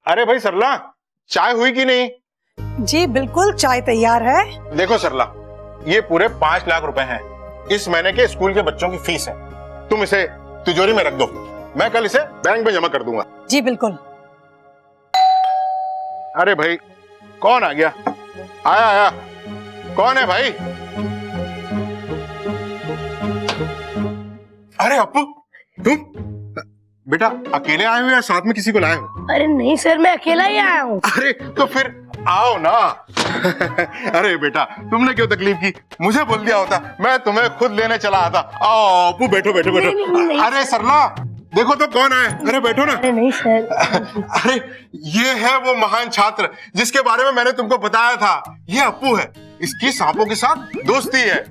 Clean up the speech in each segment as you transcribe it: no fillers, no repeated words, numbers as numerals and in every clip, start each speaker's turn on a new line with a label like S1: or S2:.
S1: अरे भाई सरला, चाय हुई कि नहीं?
S2: जी बिल्कुल, चाय तैयार है।
S1: देखो सरला, ये पूरे 5 लाख रुपए हैं। इस महीने के स्कूल के बच्चों की फीस है। तुम इसे तिजोरी में रख दो, मैं कल इसे बैंक में जमा कर दूंगा।
S2: जी बिल्कुल।
S1: अरे भाई, कौन आ गया? आया आया, कौन है भाई? अरे अपू, तुम बेटा अकेले आए हो या साथ में किसी को लाए हो?
S3: अरे नहीं सर, मैं अकेला ही आया हूँ।
S1: अरे तो फिर आओ ना। अरे बेटा, तुमने क्यों तकलीफ की? मुझे बोल दिया होता, मैं तुम्हें खुद लेने चला आता। आओ अपू, बैठो बैठो बैठो।
S3: नहीं।
S1: अरे सरला, देखो तो कौन आए। अरे बैठो ना।
S3: अरे नहीं सर।
S1: अरे ये है वो महान छात्र जिसके बारे में मैंने तुमको बताया था। ये अपू है, इसकी सांपों के साथ दोस्ती है।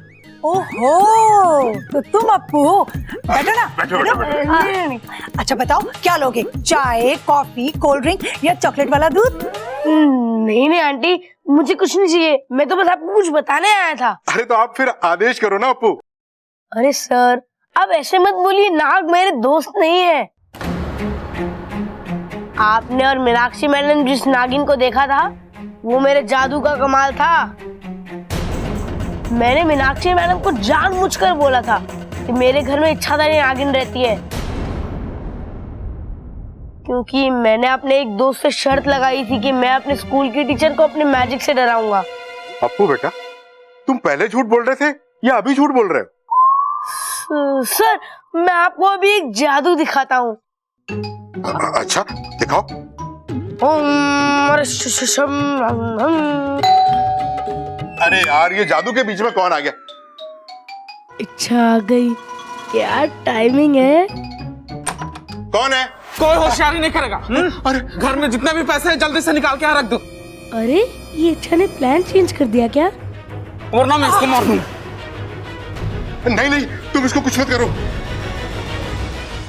S2: ओहो, तो तुम अप्पू हो। बैठो ना।
S1: बैठो बैठो बैठो।
S2: अच्छा बताओ, क्या लोगे? चाय, कॉफी, कोल्ड ड्रिंक या चॉकलेट वाला दूध?
S3: नहीं नहीं आंटी, मुझे कुछ नहीं चाहिए। मैं तो बस आपको कुछ बताने आया था।
S1: अरे तो आप फिर आदेश करो ना अपू।
S3: अरे सर, अब ऐसे मत बोलिए, नाग मेरे दोस्त नहीं है। आपने और मीनाक्षी मैडम जिस नागिन को देखा था, वो मेरे जादू का कमाल था। मैंने मीनाक्षी मैडम को जानबूझकर बोला था कि मेरे घर में इच्छाधारी नागिन रहती है, क्योंकि मैंने अपने एक दोस्त से शर्त लगाई थी कि मैं अपने स्कूल की टीचर को अपने मैजिक से डराऊंगा।
S1: अपू बेटा, तुम पहले झूठ बोल रहे थे या अभी झूठ बोल रहे हो?
S3: सर, मैं आपको अभी एक जादू दिखाता हूँ।
S1: अच्छा दिखाओ। अरे यार, ये जादू के बीच में कौन आ गया?
S3: इच्छा आ गई। क्या टाइमिंग है।
S1: कौन है?
S4: कोई होशियारी नहीं करेगा। अरे घर में जितने भी पैसे हैं जल्दी से निकाल के यहाँ रख दो,
S3: अरे ये इच्छा ने प्लान चेंज कर दिया क्या?
S4: वरना मैं इसको मार दूंगा।
S1: नहीं नहीं, तुम इसको कुछ मत करो।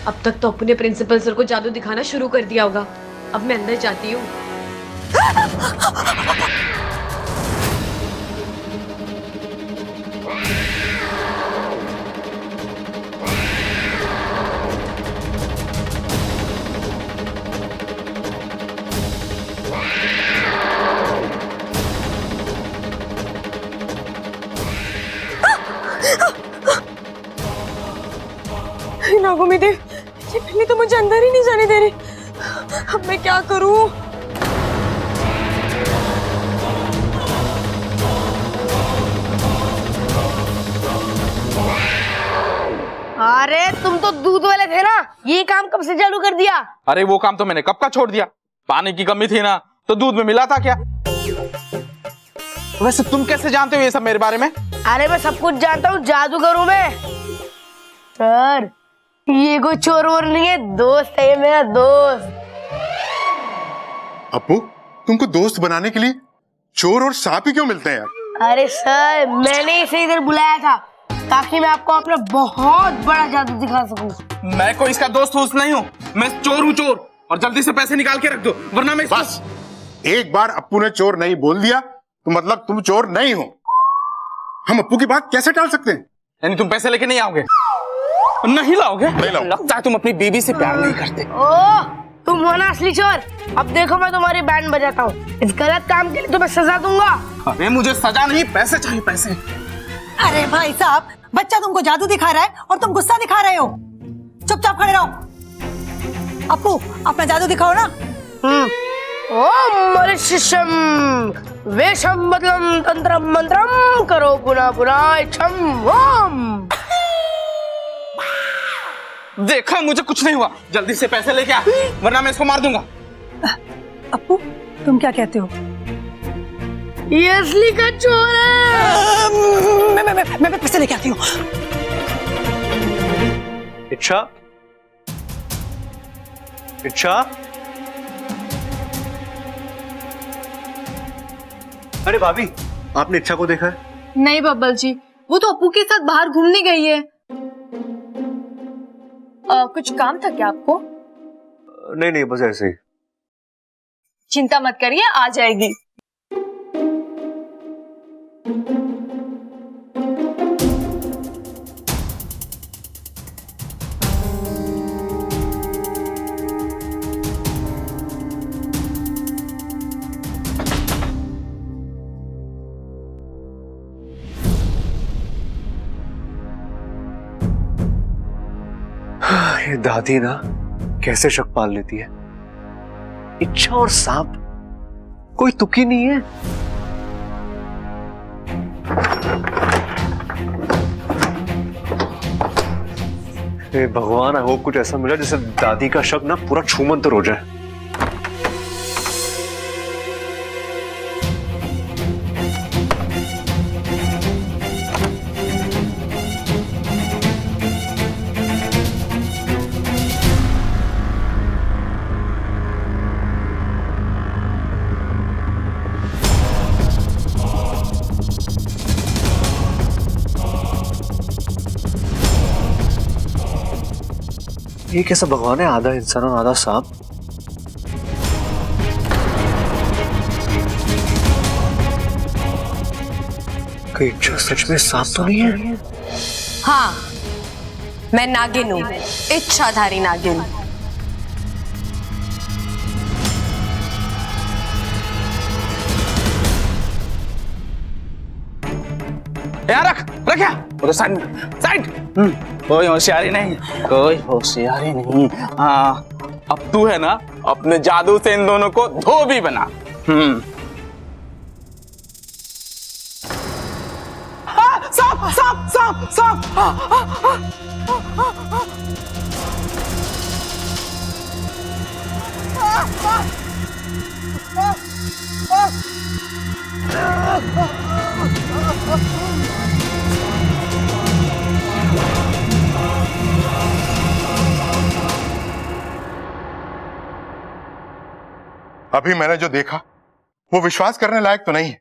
S5: अब तक तो अपने प्रिंसिपल सर को जादू दिखाना शुरू कर दिया होगा। अब मैं अंदर जाती हूँ।
S2: नागोमी देव, ये बिल्ली तो मुझे अंदर ही नहीं जाने दे रही। अब मैं क्या करूं?
S3: अरे तुम तो दूध वाले थे ना, ये काम कब से चालू कर दिया?
S4: अरे वो काम तो मैंने कब का छोड़ दिया। पानी की कमी थी ना, तो दूध में मिला था क्या? वैसे तुम कैसे जानते हो ये सब मेरे बारे में?
S3: अरे मैं सब कुछ जानता हूँ, जादूगर हूँ मैं। सर, ये कोई चोर वोर नहीं है, दोस्त है ये मेरा दोस्त।
S1: अपू, तुमको दोस्त बनाने के लिए चोर और सांप ही क्यों मिलते हैं यार?
S3: अरे सर, मैंने इसे इधर बुलाया था ताकि मैं आपको अपना बहुत बड़ा जादू दिखा सकूं।
S4: मैं कोई इसका दोस्त वोस्त नहीं हूँ, मैं चोर हूँ चोर। और जल्दी से पैसे निकाल के रख दो, वरना मैं
S1: बस एक बार अपू ने चोर नहीं बोल दिया तो मतलब तुम चोर नहीं हो। हम अपू की बात कैसे टाल सकते हैं?
S4: यानी तुम पैसे लेके नहीं आओगे? नहीं लाओगे?
S1: नहीं लाऊंगा।
S4: लगता है तुम अपनी बीवी से प्यार नहीं करते।
S3: ओह, तुम हो ना असली चोर। अब देखो मैं तुम्हारी बैंड बजाता हूँ। इस गलत काम के लिए तुम्हें सजा दूंगा।
S4: अरे मुझे सजा नहीं, पैसे चाहिए, पैसे।
S2: अरे भाई साहब, बच्चा तुमको जादू दिखा रहा है और तुम गुस्सा दिखा रहे हो। चुपचाप खड़े रहो। अप्पू, अपना जादू दिखाओ ना।
S3: ओम मरिशिशम वेशम बदलम तंत्रम मंत्रम करो पुनः पुनः इच्छम ओम।
S4: देखा, मुझे कुछ नहीं हुआ। जल्दी से पैसे लेके आ, वरना मैं इसको मार दूंगा।
S2: अप्पू, तुम क्या कहते हो?
S3: ये असली का चोर है।
S2: मैं पैसे लेके आती हूँ।
S6: इच्छा, इच्छा, अरे भाभी, आपने इच्छा को देखा है?
S7: नहीं बब्बल जी, वो तो अप्पू के साथ बाहर घूमने गई है। कुछ काम था क्या आपको?
S6: नहीं नहीं, बस ऐसे ही।
S7: चिंता मत करिए, आ जाएगी।
S6: ये दादी ना कैसे शक पाल लेती है। इच्छा और सांप कोई तुकी नहीं है। हे भगवान, आई होप कुछ ऐसा मिला जिससे दादी का शक ना पूरा छूमंतर हो जाए। ये कैसा भगवान है, आधा इंसान और आधा सांप। कहीं इच्छा सच में सांप तो नहीं है?
S7: हाँ, मैं नागिन हूँ, इच्छाधारी नागिन।
S4: यार रख यार, उधर साइड साइड। कोई होशियारी नहीं, कोई होशियारी नहीं। हाँ, अब तू है ना अपने जादू से इन दोनों को धोबी बना। हाँ, सांप सांप सांप सांप।
S1: अभी मैंने जो देखा वो विश्वास करने लायक तो नहीं है,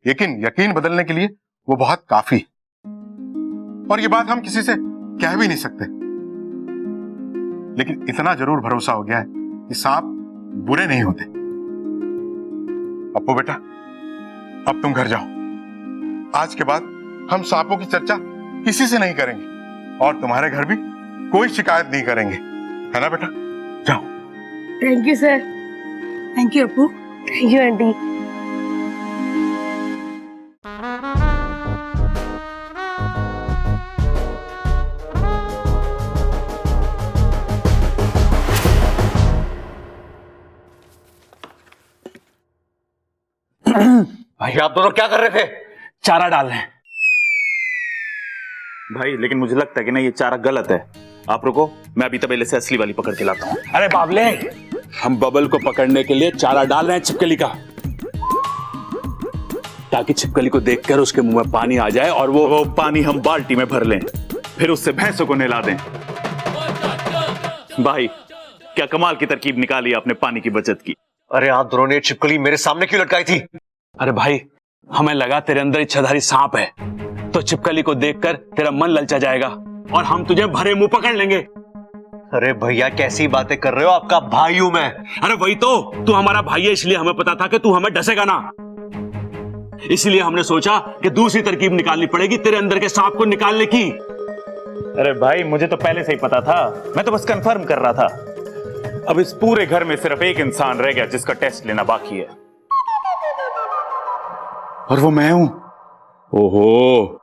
S1: लेकिन यकीन बदलने के लिए वो बहुत काफी। और ये बात हम किसी से कह भी नहीं सकते, लेकिन इतना जरूर भरोसा हो गया है कि सांप बुरे नहीं होते। अप्पू बेटा, अब तुम घर जाओ। आज के बाद हम सांपों की चर्चा किसी से नहीं करेंगे और तुम्हारे घर भी कोई शिकायत नहीं करेंगे, है ना बेटा? जाओ।
S3: Thank you sir.
S2: Thank you Appu.
S3: Thank you aunty.
S6: भाई आप दोनों क्या कर रहे थे?
S4: चारा डाल रहे हैं भाई, लेकिन मुझे लगता है कि ना ये चारा गलत है। आप रुको, मैं अभी तबेले से असली वाली पकड़ के लाता हूँ। अरे बाबले, हम बबल को पकड़ने के लिए चारा डाल रहे हैं छिपकली का, ताकि छिपकली को देखकर उसके मुंह में पानी आ जाए और वो पानी हम बाल्टी में भर लें, फिर उससे भैंसों को नहला दें। भाई क्या कमाल की तरकीब निकाली आपने पानी की बचत की।
S6: अरे आप दोनों ने छिपकली मेरे सामने क्यों लटकाई थी?
S4: अरे भाई, हमें लगा तेरे अंदर इच्छाधारी सांप है, तो छिपकली को देखकर तेरा मन ललचा जाएगा और हम तुझे भरे मुंह पकड़ लेंगे।
S6: अरे भैया कैसी बातें कर रहे हो, आपका भाई हूं मैं।
S4: अरे वही तो, तू हमारा भाई है, इसलिए हमें पता था कि तू हमें डसेगा ना, इसलिए हमने सोचा कि दूसरी तरकीब निकालनी पड़ेगी तेरे अंदर के सांप को निकालने की।
S8: अरे भाई, मुझे तो पहले से ही पता था, मैं तो बस कंफर्म कर रहा था। अब इस पूरे घर में सिर्फ एक इंसान रह गया जिसका टेस्ट लेना बाकी है,
S4: और वो मैं हूं। ओहो,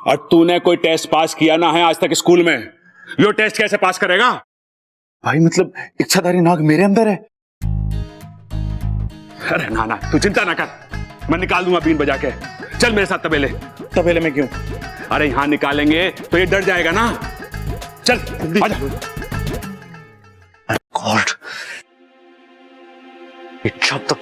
S4: और तूने कोई टेस्ट पास किया ना है आज तक स्कूल में, यो टेस्ट कैसे पास करेगा? भाई मतलब इच्छाधारी नाग मेरे अंदर है? अरे ना ना, तू चिंता ना कर, मैं निकाल दूंगा बीन बजा के। चल मेरे साथ तबेले।
S8: तबेले में क्यों?
S4: अरे यहां निकालेंगे तो ये डर जाएगा ना। चल आजा।
S6: गॉड, इच्छा तक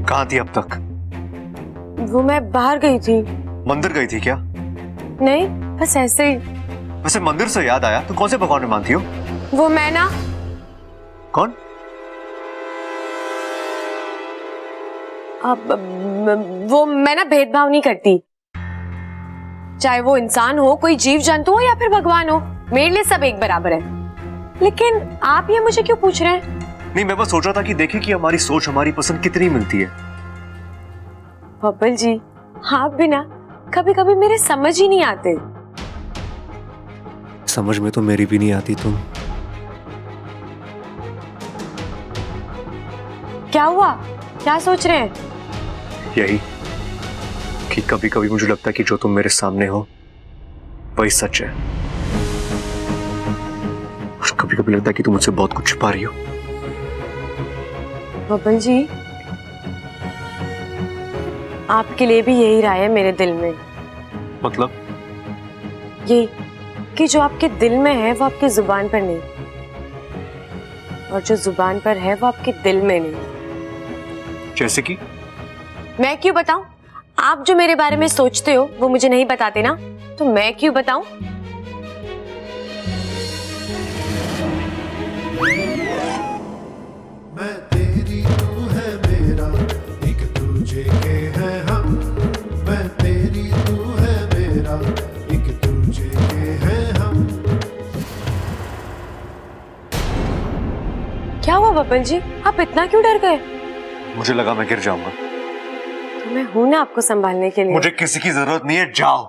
S6: कहां थी अब तक?
S5: वो मैं बाहर गई थी।
S6: मंदिर गई थी क्या?
S5: नहीं, बस ऐसे ही।
S6: वैसे मंदिर से याद आया, तुम कौन से भगवान में मानती हो?
S5: वो मैं ना,
S6: कौन?
S5: वो मैं ना भेदभाव नहीं करती, चाहे वो इंसान हो, कोई जीव जंतु हो या फिर भगवान हो, मेरे लिए सब एक बराबर है। लेकिन आप ये मुझे क्यों पूछ रहे हैं?
S6: नहीं, मैं बस सोच रहा था कि देखें कि हमारी सोच, हमारी पसंद कितनी मिलती है।
S5: बब्बल जी, आप भी ना कभी कभी मेरे समझ ही नहीं आते।
S6: समझ में तो मेरी भी नहीं आती तुम।
S5: क्या हुआ? क्या सोच रहे हैं?
S6: यही कि कभी कभी मुझे लगता है कि जो तुम मेरे सामने हो वही सच है, और कभी कभी लगता है कि तुम मुझसे बहुत कुछ छुपा रही हो।
S5: बबल जी, आपके लिए भी यही राय है मेरे दिल में।
S6: मतलब?
S5: ये कि जो आपके दिल में है वो आपकी जुबान पर नहीं, और जो जुबान पर है वो आपके दिल में नहीं।
S6: जैसे कि?
S5: मैं क्यों बताऊं? आप जो मेरे बारे में सोचते हो वो मुझे नहीं बताते ना, तो मैं क्यों बताऊं?
S9: मैं तेरी तू है मेरा, एक दूजे के हैं हम। मैं तेरी तू है मेरा, एक दूजे के हैं हम।
S5: क्या हुआ बबल जी, आप इतना क्यों डर गए?
S6: मुझे लगा मैं गिर जाऊंगा।
S5: तो मैं हूं ना आपको संभालने के लिए।
S6: मुझे किसी की जरूरत नहीं है, जाओ।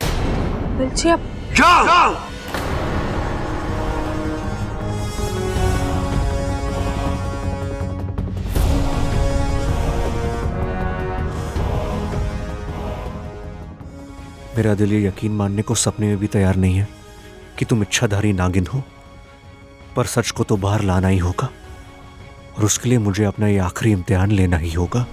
S5: बबल जी आप
S6: जाओ। मेरा दिल ये यकीन मानने को सपने में भी तैयार नहीं है कि तुम इच्छाधारी नागिन हो, पर सच को तो बाहर लाना ही होगा, और उसके लिए मुझे अपना ये आखिरी इम्तिहान लेना ही होगा।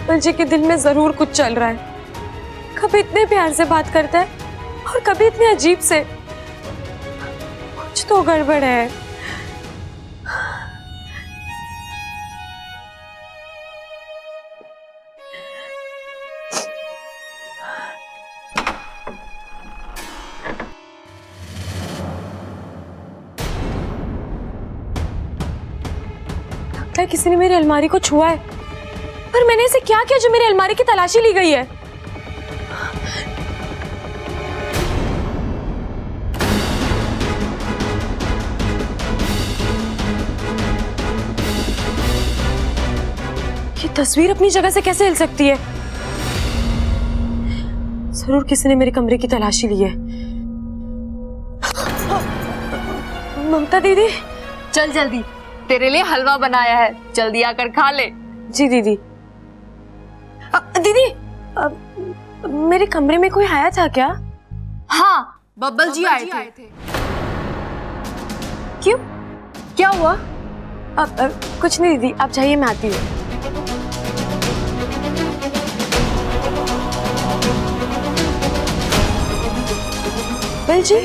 S5: बबल जी के दिल में जरूर कुछ चल रहा है। कभी इतने प्यार से बात करता है और कभी इतने अजीब से। कुछ तो गड़बड़ है। लगता है किसी ने मेरी अलमारी को छुआ है, पर मैंने ऐसे क्या किया जो मेरी अलमारी की तलाशी ली गई है? ये तस्वीर अपनी जगह से कैसे हिल सकती है? जरूर किसी ने मेरे कमरे की तलाशी ली है। ममता दीदी,
S7: चल जल्दी, तेरे लिए हलवा बनाया है, जल्दी आकर खा ले।
S5: जी दीदी। दीदी, मेरे कमरे में कोई आया था क्या?
S7: हाँ, बब्बल जी आए थे।
S5: क्यों?
S7: क्या हुआ?
S5: कुछ नहीं दीदी, आप जाइए, मैं आती हूँ। बब्बल जी,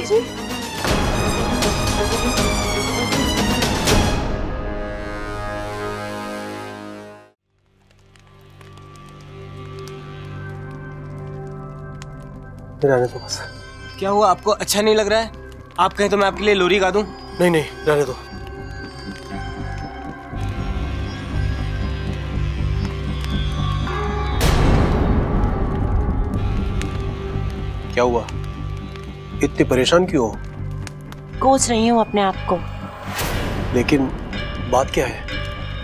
S10: रहने दो बस।
S11: क्या हुआ, आपको अच्छा नहीं लग रहा है? आप कहें तो मैं आपके लिए लोरी गा दूं?
S10: नहीं नहीं, रहने दो। क्या हुआ, इतनी परेशान क्यों हो?
S12: कोस रही हूँ अपने आप को।
S10: लेकिन बात क्या है?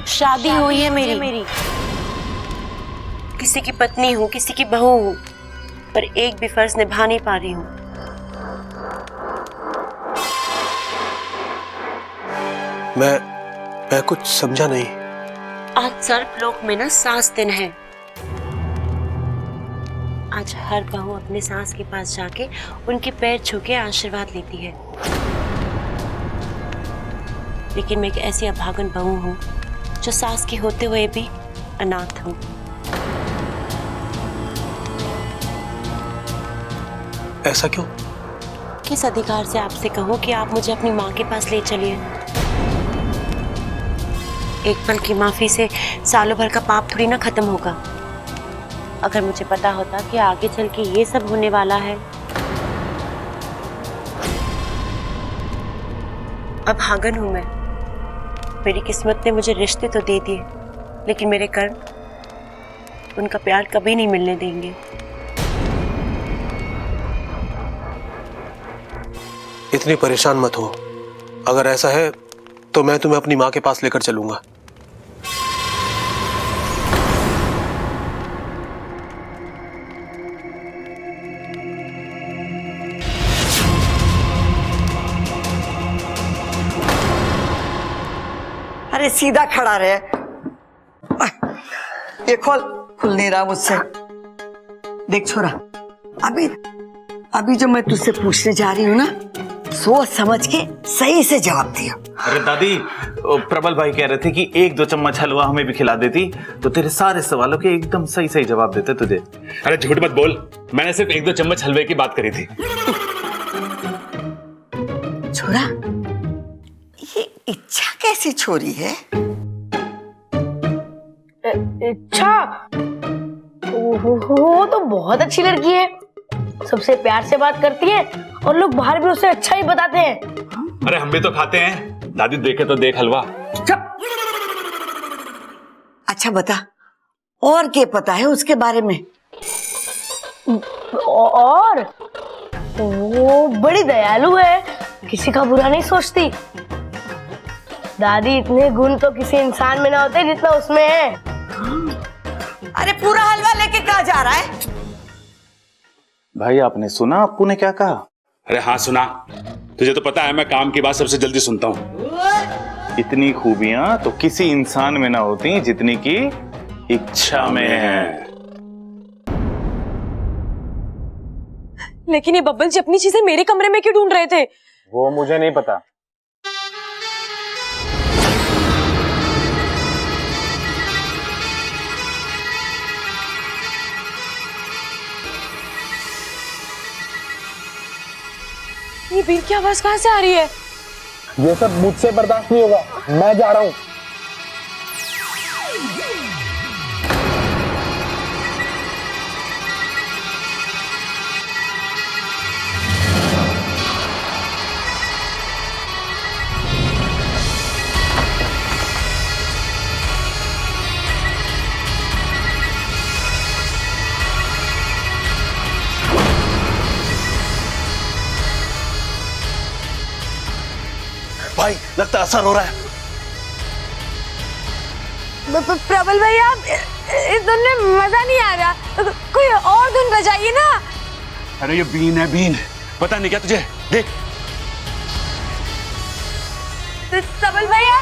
S12: शादी हुई है मेरी। किसी की पत्नी हूँ, किसी की बहू हूँ, पर एक भी फर्ज निभा नहीं पा रही हूँ।
S10: मैं कुछ समझा नहीं।
S12: आज सर्पलोक में ना सास दिन है। आज हर बहू अपने सास के पास जाके उनके पैर छू के आशीर्वाद लेती है, लेकिन मैं एक ऐसी अभागन बहू हूँ जो सास के होते हुए भी अनाथ हूँ।
S10: ऐसा क्यों?
S12: किस अधिकार से आपसे कहूँ कि आप मुझे अपनी माँ के पास ले चलिए? एक पल की माफी से सालों भर का पाप थोड़ी ना खत्म होगा। अगर मुझे पता होता कि आगे चल के ये सब होने वाला है। अब भागन हूं मैं। मेरी किस्मत ने मुझे रिश्ते तो दे दिए, लेकिन मेरे कर्म उनका प्यार कभी नहीं मिलने देंगे।
S10: इतनी परेशान मत हो। अगर ऐसा है तो मैं तुम्हें अपनी माँ के पास लेकर चलूंगा।
S2: अरे सीधा खड़ा रहे। ये खुल नहीं रहा मुझसे। देख छोरा, अभी जो मैं तुझसे पूछने जा रही हूँ ना, सोच समझ के सही से जवाब दिया।
S8: अरे दादी, प्रबल भाई कह रहे थे कि 1-2 चम्मच हलवा हमें भी खिला देती तो तेरे सारे सवालों के एकदम सही सही जवाब देते तुझे।
S13: अरे झूठ मत बोल, मैंने सिर्फ 1-2 चम्मच हलवे की बात करी थी।
S2: छोरा, ये इच्छा कैसी छोरी है?
S3: इच्छा? वो तो बहुत अच्छी लड़की है, सबसे प्यार से बात करती है और लोग बाहर भी उसे अच्छा ही बताते हैं।
S13: अरे हम भी तो खाते हैं, दादी देखे तो देख हलवा।
S2: अच्छा बता, और क्या पता है उसके बारे में?
S3: और वो बड़ी दयालु है, किसी का बुरा नहीं सोचती। दादी, इतने गुण तो किसी इंसान में ना होते जितना उसमें है।
S2: अरे पूरा हलवा लेके कहाँ जा रहा है?
S8: भाई आपने सुना अप्पू ने क्या कहा?
S13: अरे हाँ सुना, तुझे तो पता है मैं काम की बात सबसे जल्दी सुनता हूँ।
S8: इतनी खूबियां तो किसी इंसान में ना होती जितनी की इच्छा में है।
S5: लेकिन ये बब्बल जी अपनी चीजें मेरे कमरे में क्यों ढूंढ रहे थे?
S8: वो मुझे नहीं पता।
S5: ये बीर की आवाज कहाँ से आ रही है?
S4: ये सब मुझसे बर्दाश्त नहीं होगा, मैं जा रहा हूँ।
S10: भाई लगता असर हो रहा है।
S5: प्रबल भैया, इस धुन में मजा नहीं आ रहा, कोई और धुन बजाइए ना।
S13: अरे ये बीन है, बीन, पता नहीं क्या तुझे, देख।
S5: प्रबल भैया,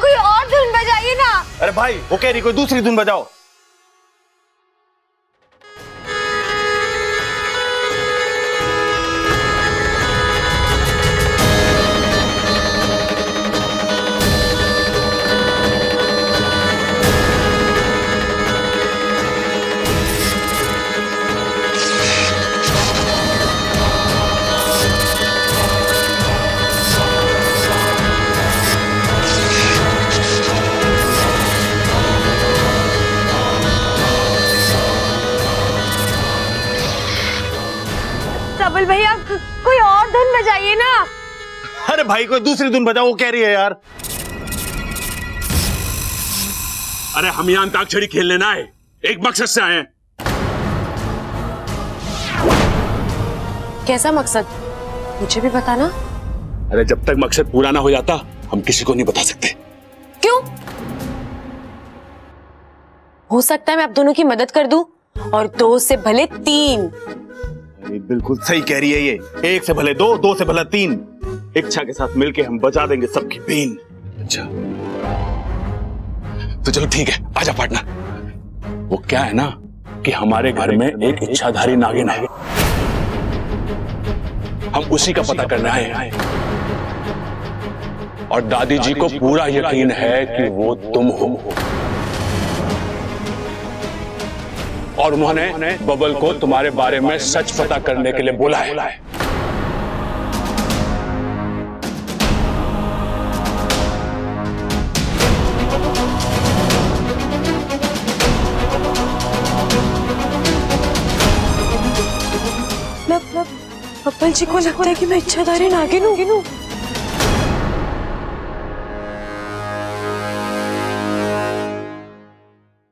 S5: कोई और धुन बजाइए ना।
S8: अरे भाई, वो कह रही कोई दूसरी धुन बजाओ।
S5: प्रबल भैया, कोई और धुन बजाइए ना।
S8: अरे भाई, कोई दूसरी धुन बजाओ, वो कह रही है यार।
S13: अरे हम यहाँ अंताक्षरी खेलने ना आए, एक मकसद से आए हैं।
S5: कैसा मकसद? मुझे भी बताना।
S13: अरे जब तक मकसद पूरा ना हो जाता हम किसी को नहीं बता सकते।
S5: क्यों? हो सकता है मैं आप दोनों की मदद कर दूं, और 2 से भले 3।
S8: बिल्कुल सही कह रही है ये। 1 से भले 2, 2 से भले 3। इच्छा के साथ मिलके हम बजा देंगे सबकी बीन।
S13: अच्छा तो चलो ठीक है, आजा पार्टनर। वो क्या है ना कि हमारे घर में एक इच्छाधारी नागिन है, हम उसी का पता करने आए हैं। और दादी जी को पूरा यकीन है कि वो तुम हो, और उन्होंने बबल को तुम्हारे बारे में सच पता करने के लिए बोला है।
S5: बब्बल जी को लगता है कि मैं इच्छाधारी नागिन हूँ।